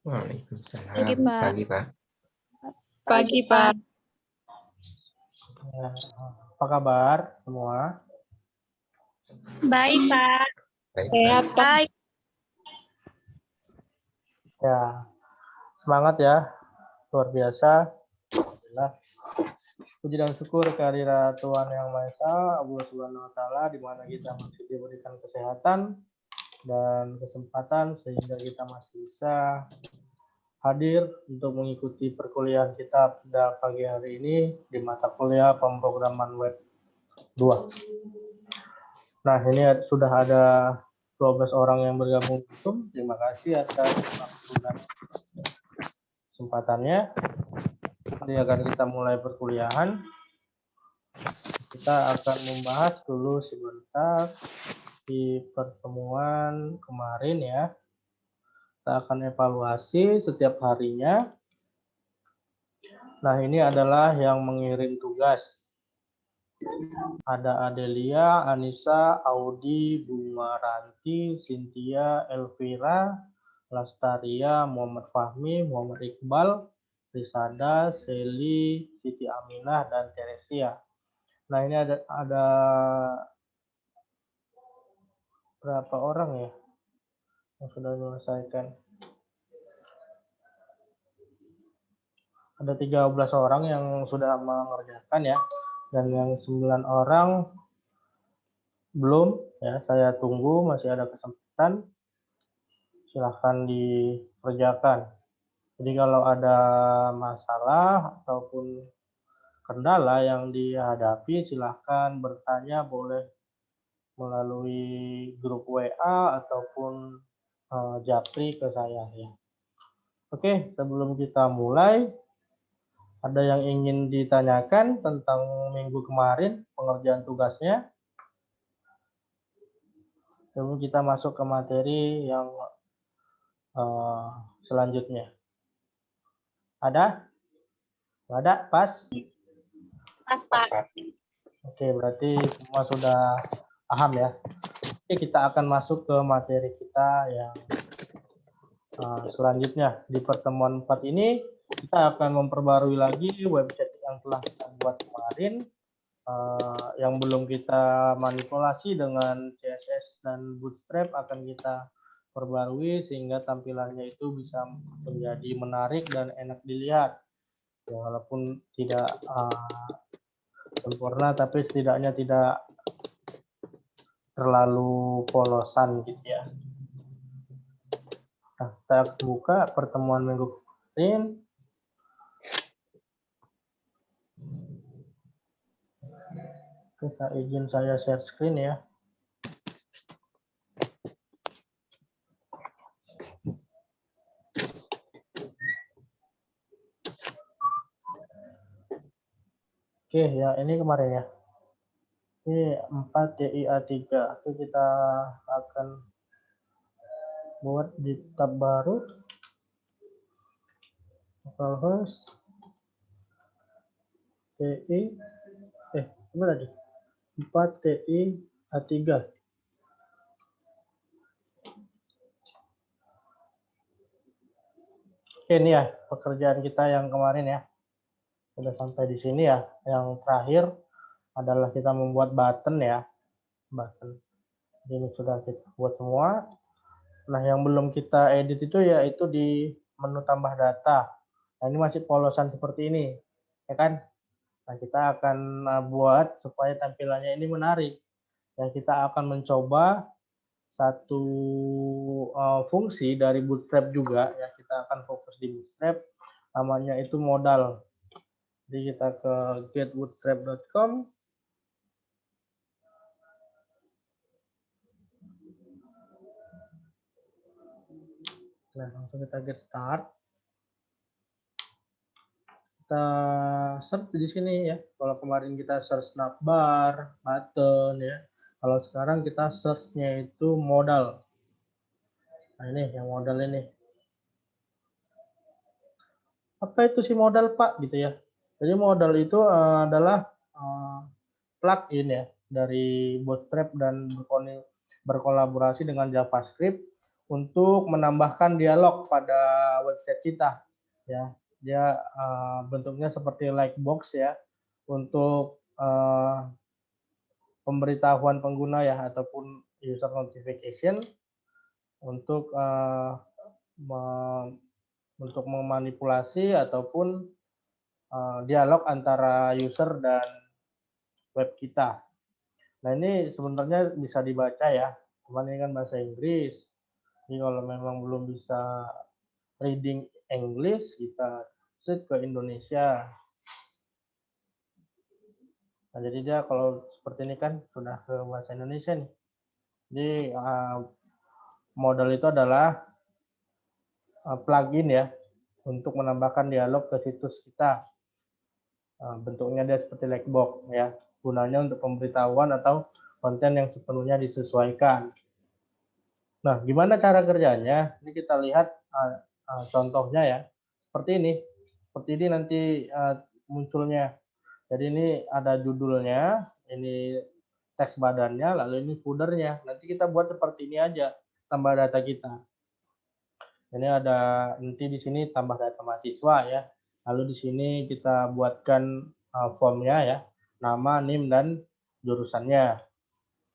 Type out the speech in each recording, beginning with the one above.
Waalaikumsalam. Pagi, Pak. Pagi, Pak. Pagi, Pak. Ya, apa kabar semua? Baik, Pak. Baik, Sehat, Pak. Pak. Ya, semangat ya, luar biasa. Alhamdulillah. Puji dan syukur kehadirat Tuhan Yang Maha Esa, Allah Subhanahu Wa Taala, di mana kita masih diberikan kesehatan dan kesempatan sehingga kita masih bisa hadir untuk mengikuti perkuliahan kita pada pagi hari ini di mata kuliah pemrograman web 2. Nah, ini sudah ada 12 orang yang bergabung. Terima kasih atas waktu dan kesempatannya. Mari akan kita mulai perkuliahan. Kita akan membahas dulu sebentar di pertemuan kemarin ya. Kita akan evaluasi setiap harinya. Nah, ini adalah yang mengirim tugas. Ada Adelia, Anissa, Audi, Bunga Ranti, Cynthia, Elvira, Lastaria, Muhammad Fahmi, Muhammad Iqbal, Risada, Seli, Siti Aminah, dan Teresia. Nah, ini ada berapa orang ya yang sudah menyelesaikan? Ada 13 orang yang sudah mengerjakan ya, dan yang 9 orang belum ya. Saya tunggu, masih ada kesempatan. Silahkan dikerjakan. Jadi kalau ada masalah ataupun kendala yang dihadapi, silahkan bertanya, boleh melalui grup WA ataupun japri ke saya ya. Oke, sebelum kita mulai, ada yang ingin ditanyakan tentang minggu kemarin pengerjaan tugasnya? Sebelum kita masuk ke materi yang selanjutnya. Ada? Nggak ada? Pas? Pas, Pas, Pak. Pak. Oke, berarti semua sudah paham ya. Oke, kita akan masuk ke materi kita yang selanjutnya. Di pertemuan 4 ini, kita akan memperbarui lagi website yang telah kita buat kemarin, yang belum kita manipulasi dengan CSS dan Bootstrap akan kita perbarui sehingga tampilannya itu bisa menjadi menarik dan enak dilihat. Ya, walaupun tidak sempurna, tapi setidaknya tidak terlalu polosan gitu ya. Nah, kita buka pertemuan minggu kemarin. Kita izin saya share screen ya. Oke ya, ini kemarin ya. Ini 4 DIA3. Oke, kita akan buat di tab baru. Local host. TI. Apa tadi? 4 DIA3. Oke, ini ya pekerjaan kita yang kemarin ya. Sudah sampai di sini ya. Yang terakhir adalah kita membuat button ya. Button. Ini sudah kita buat semua. Nah, yang belum kita edit itu yaitu di menu tambah data. Nah, ini masih polosan seperti ini, ya kan? Nah, kita akan buat supaya tampilannya ini menarik. Dan kita akan mencoba satu fungsi dari Bootstrap juga. Ya, kita akan fokus di Bootstrap. Namanya itu modal. Jadi kita ke getbootstrap.com. Nah, langsung kita get start. Kita search di sini ya. Kalau kemarin kita search navbar, button ya. Kalau sekarang kita search-nya itu modal. Nah, ini yang modal ini. Apa itu si modal, Pak? Gitu ya. Jadi modal itu adalah plugin ya dari Bootstrap dan berkolaborasi dengan JavaScript untuk menambahkan dialog pada website kita, ya. Dia bentuknya seperti like box ya, untuk pemberitahuan pengguna ya, ataupun user notification untuk untuk memanipulasi ataupun dialog antara user dan web kita. Nah, ini sebenarnya bisa dibaca ya, cuman ini kan bahasa Inggris. Jadi kalau memang belum bisa reading English, kita switch ke Indonesia. Nah, jadi dia kalau seperti ini kan sudah ke bahasa Indonesia nih. Jadi modal itu adalah plugin ya untuk menambahkan dialog ke situs kita. Bentuknya dia seperti Lightbox ya, gunanya untuk pemberitahuan atau konten yang sepenuhnya disesuaikan. Nah, gimana cara kerjanya? Ini kita lihat contohnya ya, seperti ini. Seperti ini nanti munculnya. Jadi ini ada judulnya, ini teks badannya, lalu ini footernya. Nanti kita buat seperti ini aja, tambah data kita. Ini ada nanti di sini tambah data mahasiswa ya. Lalu di sini kita buatkan formnya ya, nama, NIM, dan jurusannya.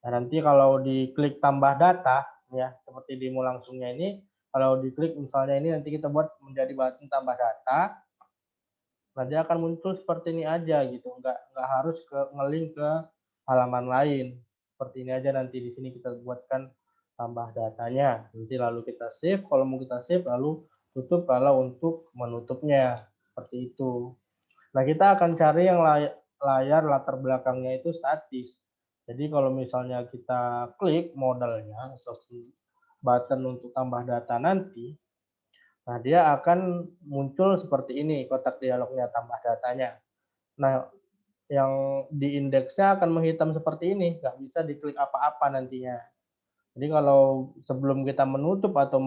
Nah, nanti kalau diklik tambah data ya, seperti demo langsungnya ini, kalau diklik misalnya ini nanti kita buat menjadi button tambah data, nah dia akan muncul seperti ini aja gitu, nggak harus ngelink ke halaman lain. Seperti ini aja nanti di sini kita buatkan tambah datanya. Nanti lalu kita save, kalau mau kita save lalu tutup kalau untuk menutupnya. Seperti itu. Nah, kita akan cari yang layar latar belakangnya itu statis. Jadi kalau misalnya kita klik modalnya atau button untuk tambah data nanti, nah dia akan muncul seperti ini kotak dialognya tambah datanya. Nah, yang di indeksnya akan menghitam seperti ini, nggak bisa diklik apa-apa nantinya. Jadi kalau sebelum kita menutup atau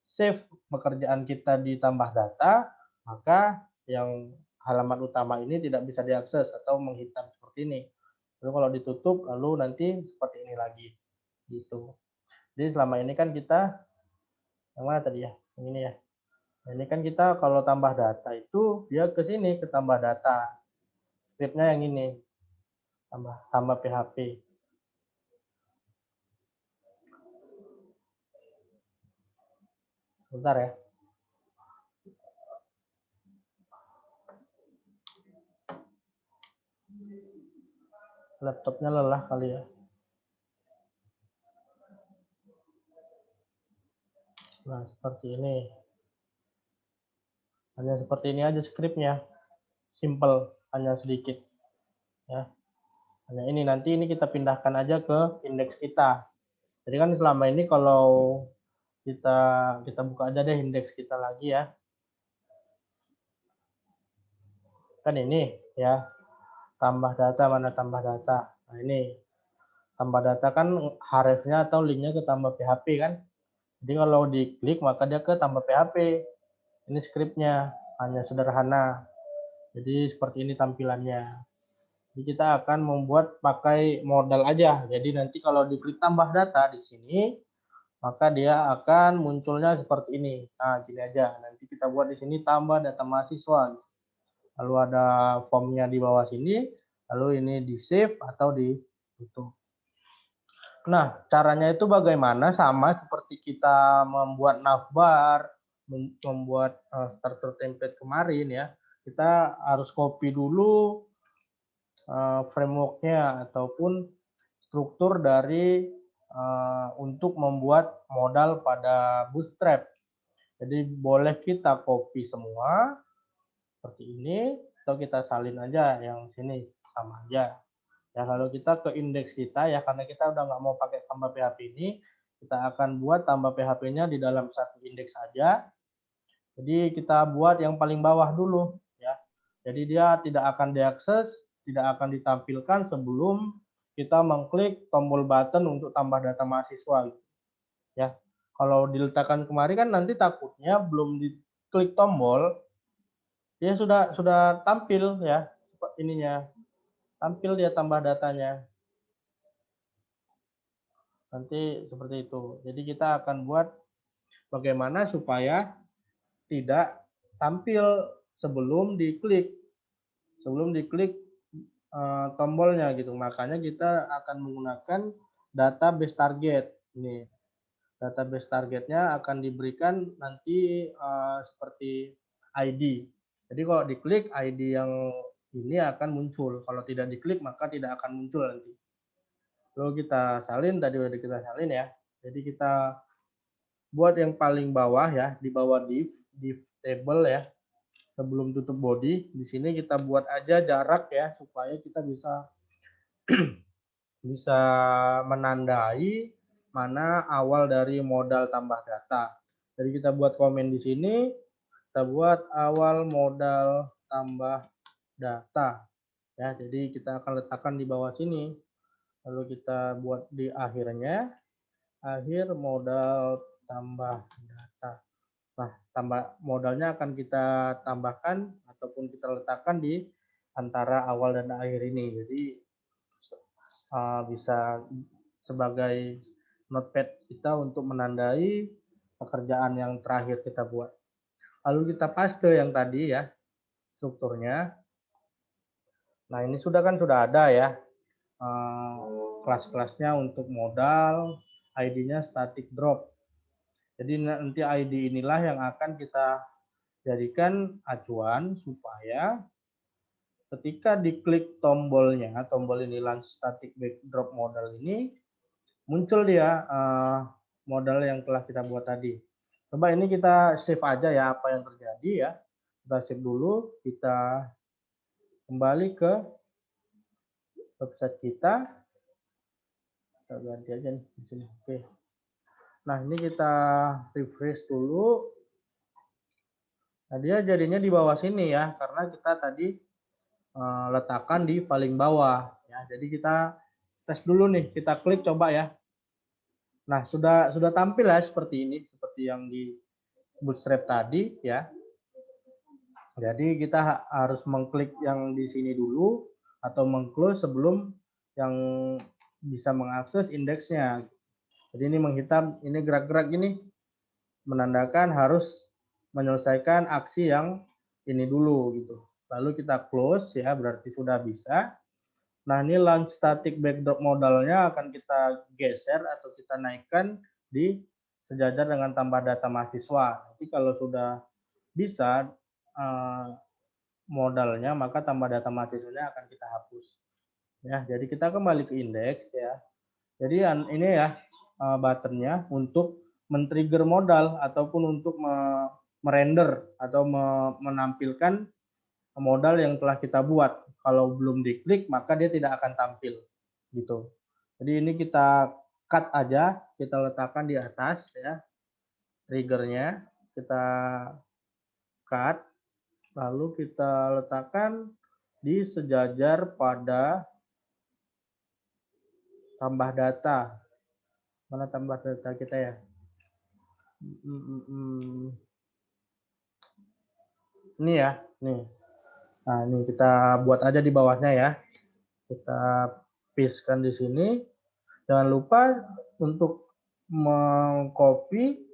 save pekerjaan kita di tambah data, maka yang halaman utama ini tidak bisa diakses atau menghitam seperti ini. Lalu kalau ditutup, lalu nanti seperti ini lagi, gitu. Jadi selama ini kan kita, yang mana tadi ya? Yang ini ya. Nah, ini kan kita kalau tambah data itu dia ke sini ke tambah data. Scriptnya yang ini, tambah PHP. Bentar ya. Laptopnya lelah kali ya. Nah, seperti ini. Hanya seperti ini aja scriptnya. Simple, hanya sedikit. Ya. Hanya ini, nanti ini kita pindahkan aja ke indeks kita. Jadi kan selama ini kalau kita buka aja deh indeks kita lagi ya. Kan ini ya, tambah data, mana tambah data. Nah, ini tambah data kan hrefnya atau linknya ke tambah PHP kan. Jadi kalau diklik maka dia ke tambah PHP. Ini scriptnya, hanya sederhana. Jadi seperti ini tampilannya. Jadi kita akan membuat pakai modal aja. Jadi nanti kalau diklik tambah data di sini, maka dia akan munculnya seperti ini. Nah, gini aja. Nanti kita buat di sini tambah data mahasiswa. Lalu ada formnya di bawah sini. Lalu ini di save atau di tutup. Nah, caranya itu bagaimana? Sama seperti kita membuat navbar, membuat starter template kemarin ya. Kita harus copy dulu framework-nya ataupun struktur dari untuk membuat modal pada Bootstrap. Jadi boleh kita copy semua seperti ini atau kita salin aja yang sini sama aja. Ya, kalau kita ke indeks kita ya, karena kita udah nggak mau pakai tambah PHP ini, kita akan buat tambah PHP-nya di dalam satu indeks saja. Jadi kita buat yang paling bawah dulu ya. Jadi dia tidak akan diakses, tidak akan ditampilkan sebelum kita mengklik tombol button untuk tambah data mahasiswa ya. Kalau diletakkan kemari kan nanti takutnya belum diklik tombol dia sudah tampil ya ininya. Tampil dia tambah datanya. Nanti seperti itu. Jadi kita akan buat bagaimana supaya tidak tampil sebelum diklik. Sebelum diklik tombolnya gitu. Makanya kita akan menggunakan database target. Ini database targetnya akan diberikan nanti seperti ID. Jadi kalau diklik ID yang ini akan muncul. Kalau tidak diklik maka tidak akan muncul nanti. Lalu kita salin, tadi udah kita salin ya. Jadi kita buat yang paling bawah ya, di bawah div table ya. Sebelum tutup body, di sini kita buat aja jarak ya supaya kita bisa bisa menandai mana awal dari modal tambah data. Jadi kita buat komen di sini, kita buat awal modal tambah data. Ya, jadi kita akan letakkan di bawah sini. Lalu kita buat di akhirnya, akhir modal tambah data. Nah, tambah modalnya akan kita tambahkan ataupun kita letakkan di antara awal dan akhir ini. Jadi bisa sebagai notepad kita untuk menandai pekerjaan yang terakhir kita buat. Lalu kita paste yang tadi ya, strukturnya. Nah, ini sudah ada ya kelas-kelasnya untuk modal, ID-nya static drop. Jadi nanti ID inilah yang akan kita jadikan acuan supaya ketika diklik tombolnya, tombol ini launch static backdrop model ini, muncul dia modal yang telah kita buat tadi. Coba ini kita save aja ya apa yang terjadi ya. Kita save dulu, kita kembali ke website kita. Kita ganti aja nih di sini. Oke. Nah, ini kita refresh dulu. Nah, dia jadinya di bawah sini ya, karena kita tadi letakkan di paling bawah ya. Jadi kita tes dulu nih, kita klik coba ya. Nah, sudah tampil ya seperti ini, seperti yang di Bootstrap tadi ya. Jadi kita harus mengklik yang di sini dulu atau mengclose sebelum yang bisa mengakses indeksnya. Jadi ini menghitam, ini gerak-gerak gini menandakan harus menyelesaikan aksi yang ini dulu gitu. Lalu kita close ya, berarti sudah bisa. Nah, ini launch static backdrop modalnya akan kita geser atau kita naikkan di sejajar dengan tambah data mahasiswa. Jadi kalau sudah bisa modalnya, maka tambah data mahasiswanya akan kita hapus. Ya, jadi kita kembali ke indeks ya. Jadi ini ya buttonnya untuk men-trigger modal ataupun untuk merender atau menampilkan modal yang telah kita buat. Kalau belum diklik maka dia tidak akan tampil gitu. Jadi ini kita cut aja, kita letakkan di atas ya. Triggernya kita cut, lalu kita letakkan di sejajar pada tambah data. Mana tambah data kita ya? Ini ya, nih. Nah, ini kita buat aja di bawahnya ya. Kita pastekan di sini. Jangan lupa untuk mengcopy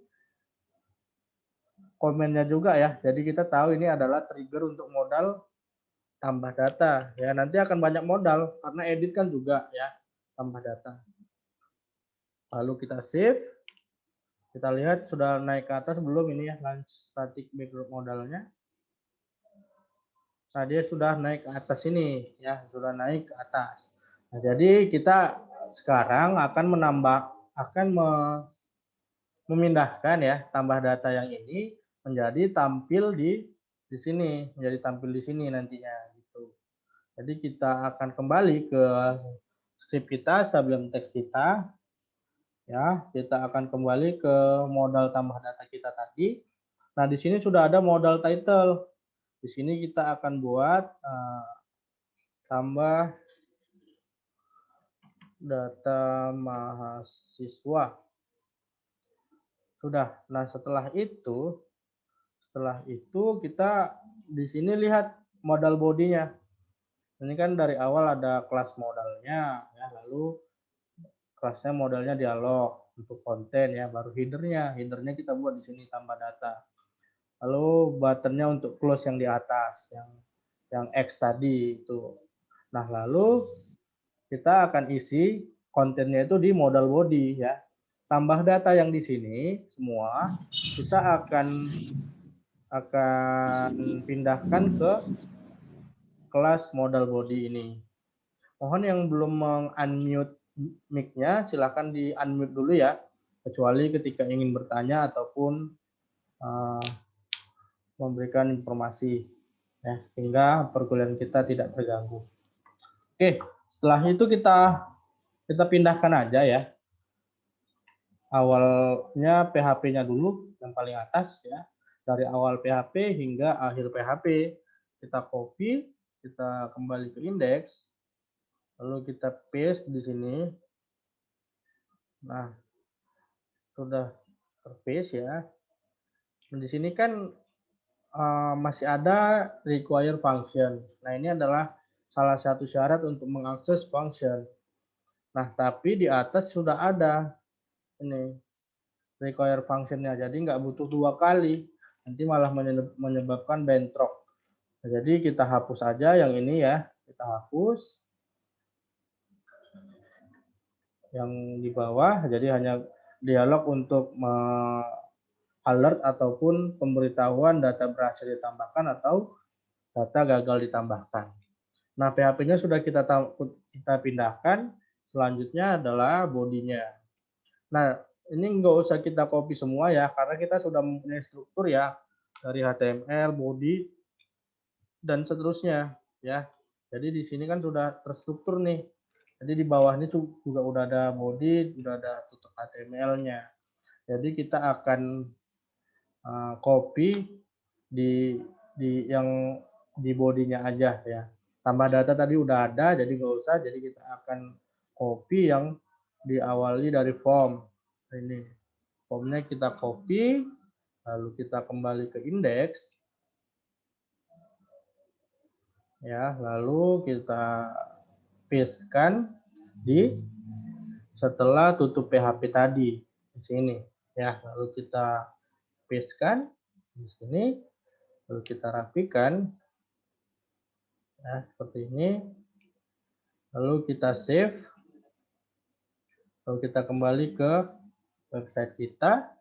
komennya juga ya. Jadi kita tahu ini adalah trigger untuk modal tambah data. Ya, nanti akan banyak modal karena edit kan juga ya, tambah data. Lalu kita save. Kita lihat sudah naik ke atas belum ini ya, launch static backdrop modalnya. Nah, dia sudah naik ke atas ini ya, sudah naik ke atas. Nah, jadi kita sekarang akan memindahkan ya tambah data yang ini menjadi tampil di sini, menjadi tampil di sini nantinya gitu. Jadi kita akan kembali ke script kita sebelum teks kita ya, kita akan kembali ke modal tambah data kita tadi. Nah, di sini sudah ada modal title. Di sini kita akan buat tambah data mahasiswa. Sudah. Nah, setelah itu kita di sini lihat modal bodinya. Ini kan dari awal ada kelas modalnya, ya, lalu kelasnya modelnya dialog untuk konten ya, baru headernya kita buat di sini tambah data. Lalu buttonnya untuk close yang di atas, yang X tadi itu. Nah, lalu kita akan isi kontennya itu di modal body ya. Tambah data yang di sini semua kita akan pindahkan ke kelas modal body ini. Mohon yang belum meng-unmute mic-nya silahkan di-unmute dulu ya, kecuali ketika ingin bertanya ataupun memberikan informasi ya, sehingga perkuliahan kita tidak terganggu. Oke, setelah itu kita pindahkan aja ya. Awalnya PHP-nya dulu yang paling atas ya. Dari awal PHP hingga akhir PHP. Kita copy, kita kembali ke indeks, lalu kita paste di sini. Nah, sudah terpaste ya. Di sini kan masih ada require function. Nah, ini adalah salah satu syarat untuk mengakses function. Nah, tapi di atas sudah ada ini require function-nya. Jadi nggak butuh 2 kali. Nanti malah menyebabkan bentrok. Nah, jadi kita hapus aja yang ini ya. Kita hapus. Yang di bawah. Jadi hanya dialog untuk alert ataupun pemberitahuan data berhasil ditambahkan atau data gagal ditambahkan. Nah, PHP-nya sudah kita pindahkan. Selanjutnya adalah bodinya. Nah, ini nggak usah kita copy semua ya, karena kita sudah mempunyai struktur ya dari HTML, body, dan seterusnya ya. Jadi di sini kan sudah terstruktur nih. Jadi di bawah ini juga udah ada body, udah ada tutup HTML-nya. Jadi kita akan copy di yang di bodinya aja ya. Tambah data tadi udah ada, jadi nggak usah. Jadi kita akan copy yang diawali dari form. Ini formnya kita copy, lalu kita kembali ke indeks. Ya, lalu kita pastekan di setelah tutup PHP tadi di sini. Ya, lalu kita pastekan di sini, lalu kita rapikan. Ya, seperti ini. Lalu kita save. Lalu kita kembali ke website kita.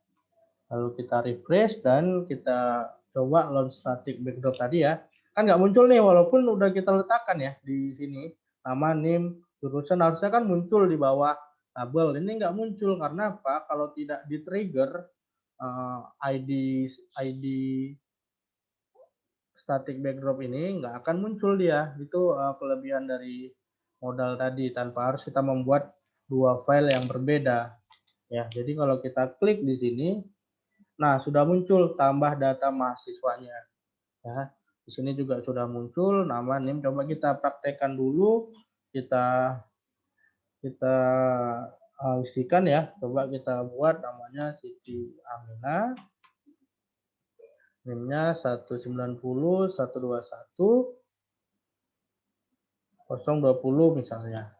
Lalu kita refresh dan kita coba load static backdrop tadi ya. Kan nggak muncul nih walaupun udah kita letakkan ya di sini. Nama, name, jurusan harusnya kan muncul di bawah tabel. Ini nggak muncul karena apa? Kalau tidak di trigger ID static backdrop ini nggak akan muncul dia. Itu kelebihan dari modal tadi tanpa harus kita membuat 2 file yang berbeda. Ya, jadi kalau kita klik di sini, nah sudah muncul tambah data mahasiswanya. Ya, di sini juga sudah muncul nama NIM. Coba kita praktekkan dulu. Kita isikan ya. Coba kita buat namanya Siti Aminah. NIM-nya 190 121 020 misalnya.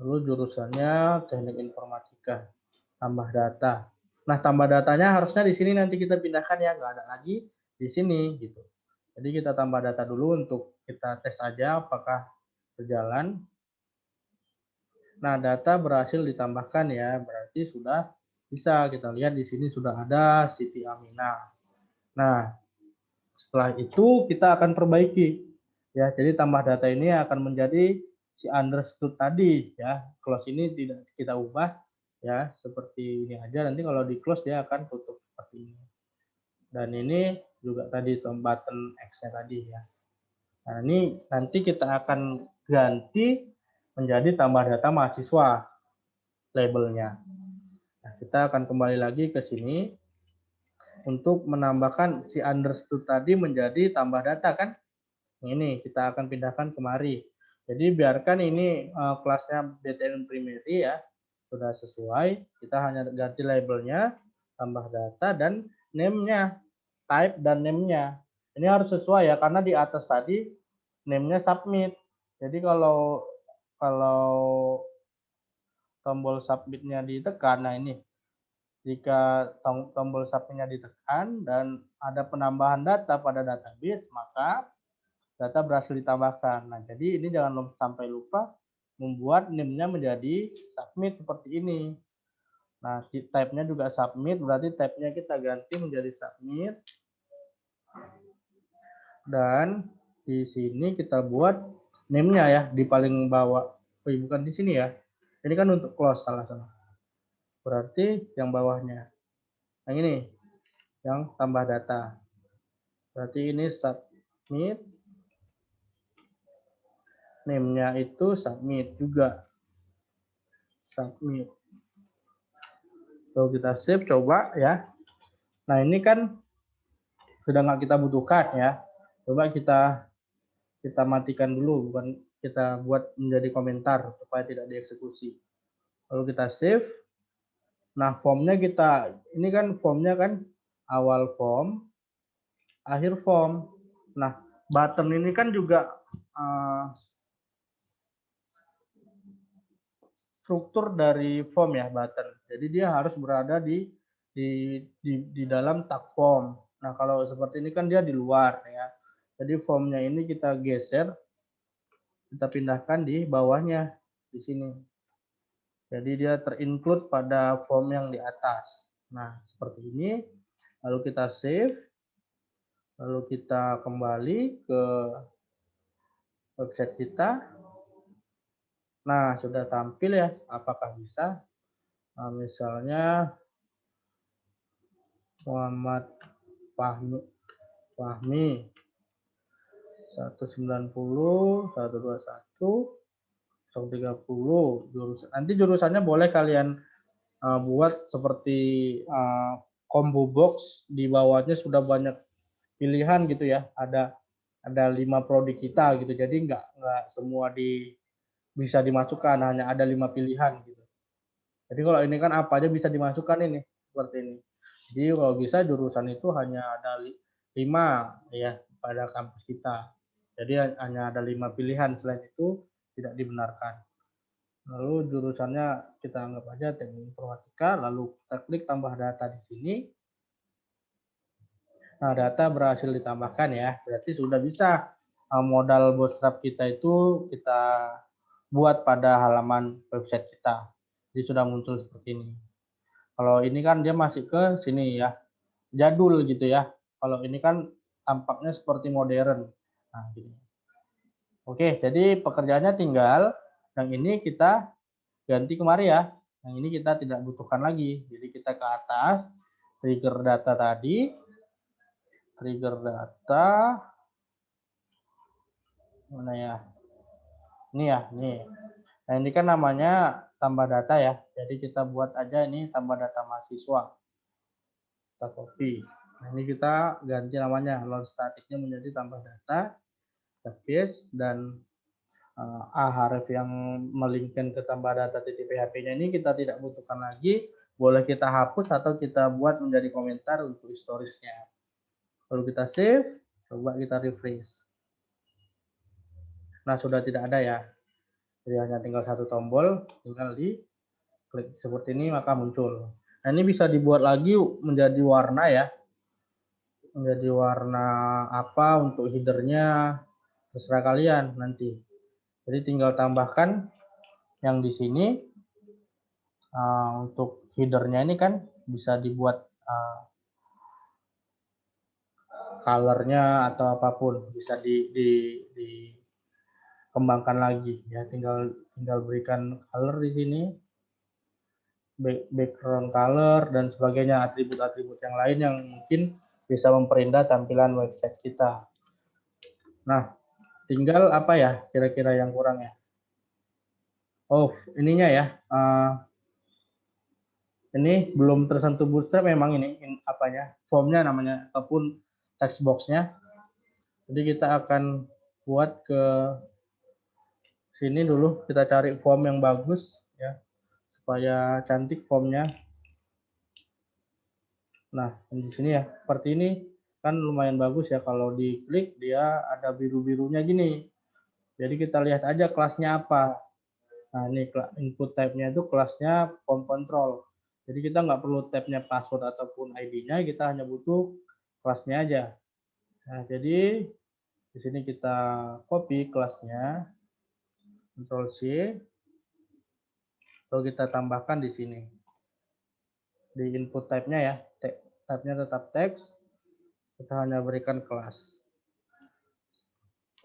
Lalu jurusannya Teknik Informatika. Tambah data. Nah, tambah datanya harusnya di sini nanti kita pindahkan ya, nggak ada lagi di sini gitu. Jadi kita tambah data dulu untuk kita tes aja apakah berjalan. Nah, data berhasil ditambahkan ya, berarti sudah bisa. Kita lihat di sini sudah ada Siti Aminah. Nah, setelah itu kita akan perbaiki. Ya, jadi tambah data ini akan menjadi si understood tadi ya. Close ini tidak kita ubah ya, seperti ini aja. Nanti kalau di close dia akan tutup seperti ini. Dan ini juga tadi button X-nya tadi ya. Nah, ini nanti kita akan ganti menjadi tambah data mahasiswa labelnya. Nah, kita akan kembali lagi ke sini untuk menambahkan si understood tadi menjadi tambah data kan. Ini kita akan pindahkan kemari. Jadi biarkan ini kelasnya BTN primary ya. Sudah sesuai. Kita hanya ganti labelnya, tambah data dan name-nya, type dan name-nya. Ini harus sesuai ya karena di atas tadi name-nya submit. Jadi kalau tombol submit-nya ditekan, nah ini jika tombol submit-nya ditekan dan ada penambahan data pada database, maka data berhasil ditambahkan. Nah, jadi ini jangan sampai lupa membuat name-nya menjadi submit seperti ini. Nah, type-nya juga submit, berarti type-nya kita ganti menjadi submit. Dan di sini kita buat name-nya ya, di paling bawah. Oh, bukan di sini ya. Ini kan untuk close, salah. Berarti yang bawahnya. Yang ini, yang tambah data. Berarti ini submit. Name-nya itu submit juga. Submit. So, kita save, coba ya. Nah, ini kan sudah nggak kita butuhkan ya. Coba kita matikan dulu, bukan kita buat menjadi komentar supaya tidak dieksekusi. Lalu kita save. Nah, formnya ini kan formnya kan awal form, akhir form. Nah, button ini kan juga struktur dari form ya, button. Jadi dia harus berada di dalam tag form. Nah, kalau seperti ini kan dia di luar ya. Jadi formnya ini kita geser, kita pindahkan di bawahnya di sini. Jadi dia terinclude pada form yang di atas. Nah, seperti ini. Lalu kita save. Lalu kita kembali ke website kita. Nah, sudah tampil ya. Apakah bisa? Nah, misalnya Muhammad Fahmi 190 121 030 jurusan. Nanti jurusannya boleh kalian buat seperti combo box, di bawahnya sudah banyak pilihan gitu ya. Ada 5 prodi kita gitu. Jadi nggak semua bisa dimasukkan, hanya ada 5 pilihan gitu. Jadi kalau ini kan apa aja bisa dimasukkan ini seperti ini. Jadi kalau bisa jurusan itu hanya ada 5 ya pada kampus kita. Jadi hanya ada 5 pilihan, selain itu tidak dibenarkan. Lalu jurusannya kita anggap aja teknik informatika, lalu kita klik tambah data di sini. Nah, data berhasil ditambahkan ya, berarti sudah bisa modal bootstrap kita itu kita buat pada halaman website kita. Jadi sudah muncul seperti ini. Kalau ini kan dia masih ke sini ya, jadul gitu ya. Kalau ini kan tampaknya seperti modern. Nah, gini. Oke, jadi pekerjaannya tinggal yang ini kita ganti kemari ya. Yang ini kita tidak butuhkan lagi. Jadi kita ke atas, trigger data tadi, trigger data, mana ya? Ini ya, ini. Nah, ini kan namanya tambah data ya. Jadi kita buat aja ini tambah data mahasiswa. Kita copy. Nah, ini kita ganti namanya, load staticnya menjadi tambah data, paste, dan href yang melinkkan ke tambah data .php-nya ini kita tidak butuhkan lagi. Boleh kita hapus atau kita buat menjadi komentar untuk historisnya. Lalu kita save, coba kita refresh. Nah, sudah tidak ada ya. Jadi hanya tinggal satu tombol, tinggal di klik seperti ini maka muncul. Nah, ini bisa dibuat lagi menjadi warna ya. Menjadi warna apa untuk headernya, terserah kalian nanti. Jadi tinggal tambahkan yang di sini untuk headernya ini kan bisa dibuat colornya atau apapun, bisa dikembangkan lagi ya. Tinggal berikan color di sini, background color dan sebagainya, atribut-atribut yang lain yang mungkin bisa memperindah tampilan website kita. Nah, tinggal apa ya kira-kira yang kurang ya? Oh, ininya ya. Ini belum tersentuh bootstrap memang ini apanya, formnya namanya ataupun text box-nya. Jadi kita akan buat ke sini dulu, kita cari form yang bagus ya supaya cantik formnya. Nah, di sini ya, seperti ini kan lumayan bagus ya, kalau diklik dia ada biru-birunya gini. Jadi kita lihat aja kelasnya apa. Nah, ini input type-nya itu kelasnya form control. Jadi kita nggak perlu tab-nya password ataupun ID-nya, kita hanya butuh kelasnya aja. Nah, jadi di sini kita copy kelasnya, Ctrl C, lalu kita tambahkan di sini. Di input type-nya ya, type-nya tetap teks, kita hanya berikan kelas.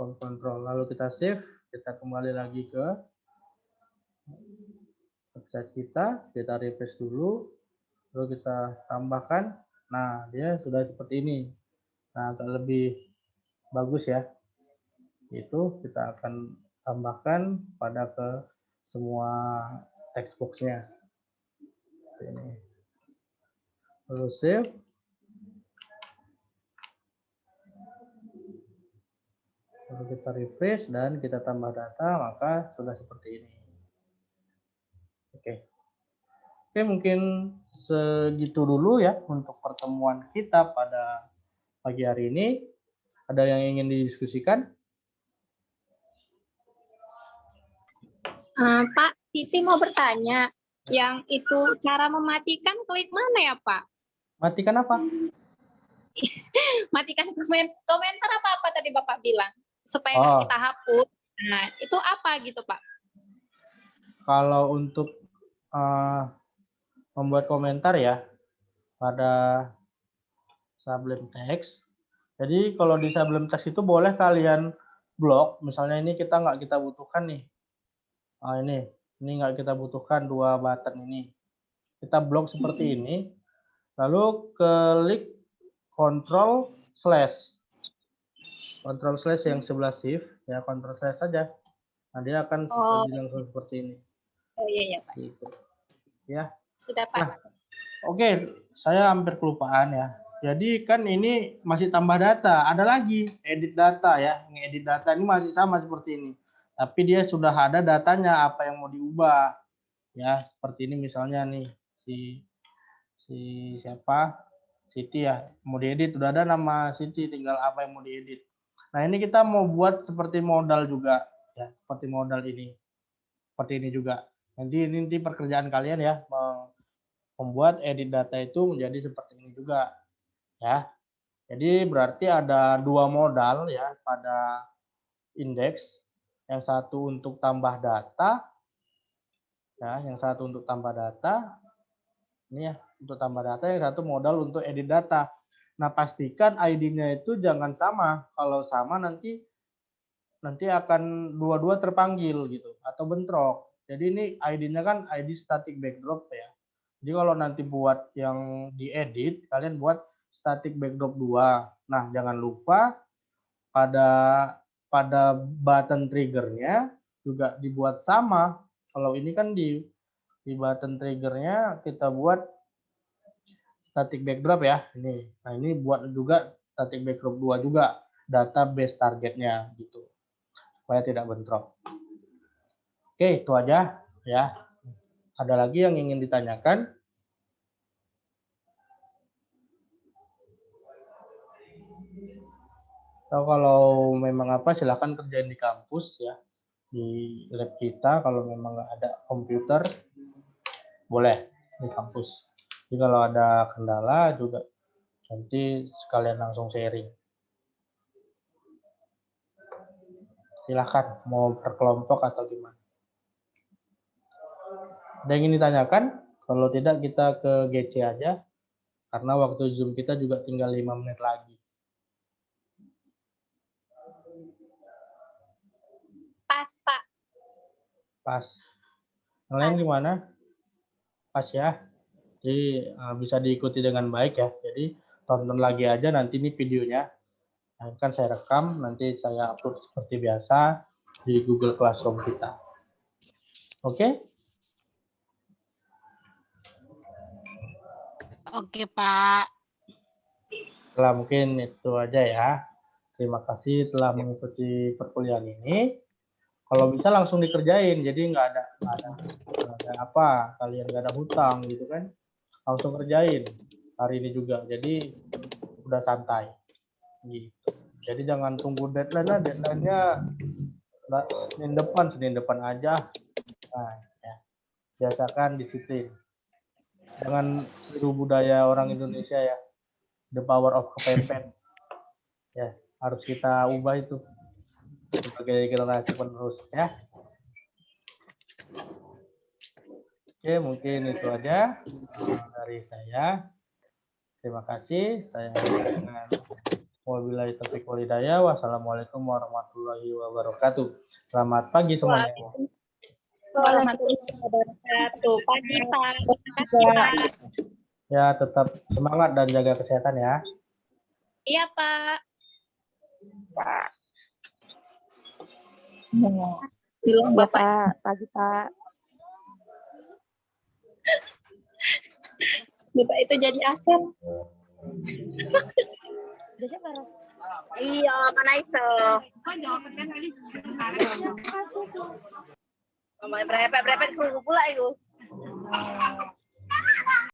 Form control, lalu kita save, kita kembali lagi ke website kita refresh dulu, lalu kita tambahkan. Nah, dia sudah seperti ini. Nah, agak lebih bagus ya. Itu kita akan tambahkan pada ke semua text box-nya. Ini. Lalu save. Lalu kita refresh dan kita tambah data, maka sudah seperti ini. Oke. Oke, mungkin segitu dulu ya untuk pertemuan kita pada pagi hari ini. Ada yang ingin didiskusikan? Pak, Siti mau bertanya. Yang itu cara mematikan klik mana ya, Pak? Matikan apa? Matikan komentar apa tadi Bapak bilang supaya Oh. kita hapus. Nah, itu apa gitu, Pak? Kalau untuk membuat komentar ya pada Sublime Text. Jadi kalau di Sublime Text itu boleh kalian blok. Misalnya ini nggak kita butuhkan nih. Ini nggak kita butuhkan dua button ini. Kita blok seperti ini. Lalu klik Ctrl slash. Ctrl slash yang sebelah shift ya, Ctrl slash saja. Nah, dia akan langsung seperti ini. Oh iya Pak. Gitu. Ya. Sudah Pak. Nah, oke, saya hampir kelupaan ya. Jadi kan ini masih tambah data, ada lagi edit data ya. Ngedit data ini masih sama seperti ini. Tapi dia sudah ada datanya apa yang mau diubah. Ya, seperti ini misalnya nih si siapa? Siti ya. Mau diedit udah ada nama Siti, tinggal apa yang mau diedit. Nah, ini kita mau buat seperti modal juga ya, seperti modal ini. Seperti ini juga. Nanti pekerjaan kalian ya, membuat edit data itu menjadi seperti ini juga ya. Jadi berarti ada dua modal ya pada indeks, yang satu untuk tambah data ya, yang satu untuk tambah data ini ya, untuk tambah data, yang satu modal untuk edit data. Nah, pastikan ID-nya itu jangan sama. Kalau sama nanti akan dua-dua terpanggil gitu atau bentrok. Jadi ini ID-nya kan ID static backdrop ya. Jadi kalau nanti buat yang diedit, kalian buat static backdrop 2. Nah, jangan lupa pada button triggernya juga dibuat sama. Kalau ini kan di button triggernya kita buat static backdrop ya. Nah, ini buat juga static backdrop 2 juga, database targetnya gitu. Supaya tidak bentrok. Oke, itu aja ya. Ada lagi yang ingin ditanyakan? Atau kalau memang apa, silakan kerjain di kampus ya, di lab kita. Kalau memang nggak ada komputer, boleh di kampus. Jadi kalau ada kendala juga nanti sekalian langsung sharing. Silakan mau berkelompok atau gimana. Ada yang ingin ditanyakan? Kalau tidak kita ke GC aja, karena waktu Zoom kita juga tinggal 5 menit lagi. Pas, Pak. Pas. Yang lain gimana? Pas ya. Jadi bisa diikuti dengan baik ya. Jadi tonton lagi aja nanti ini videonya. Nah, kan saya rekam, nanti saya upload seperti biasa di Google Classroom kita. Oke? Oke, Pak. Setelah mungkin itu aja ya. Terima kasih telah mengikuti perkuliahan ini. Kalau bisa langsung dikerjain, jadi nggak ada apa, kalian nggak ada hutang gitu kan. Langsung kerjain hari ini juga. Jadi udah santai. Gitu. Jadi jangan tunggu deadline-nya Senin depan aja. Nah, ya. Biasakan disiplin. Jangan tiru budaya orang Indonesia ya. The power of kepepet. Ya, harus kita ubah itu sebagai generasi penerus ya. Oke, mungkin itu aja dari saya. Terima kasih. Saya dengan wabillahi taufiq wal hidayah. Wassalamualaikum warahmatullahi wabarakatuh. Selamat pagi semuanya. Waalaikumsalam wabarakatuh. Pagi, Pak. Terima kasih, Pak. Ya, tetap semangat dan jaga kesehatan ya. Iya, Pak. Bilang Bapak, pagi Pak. Bapak itu jadi asam. Iya, mana itu? Berapa pula itu?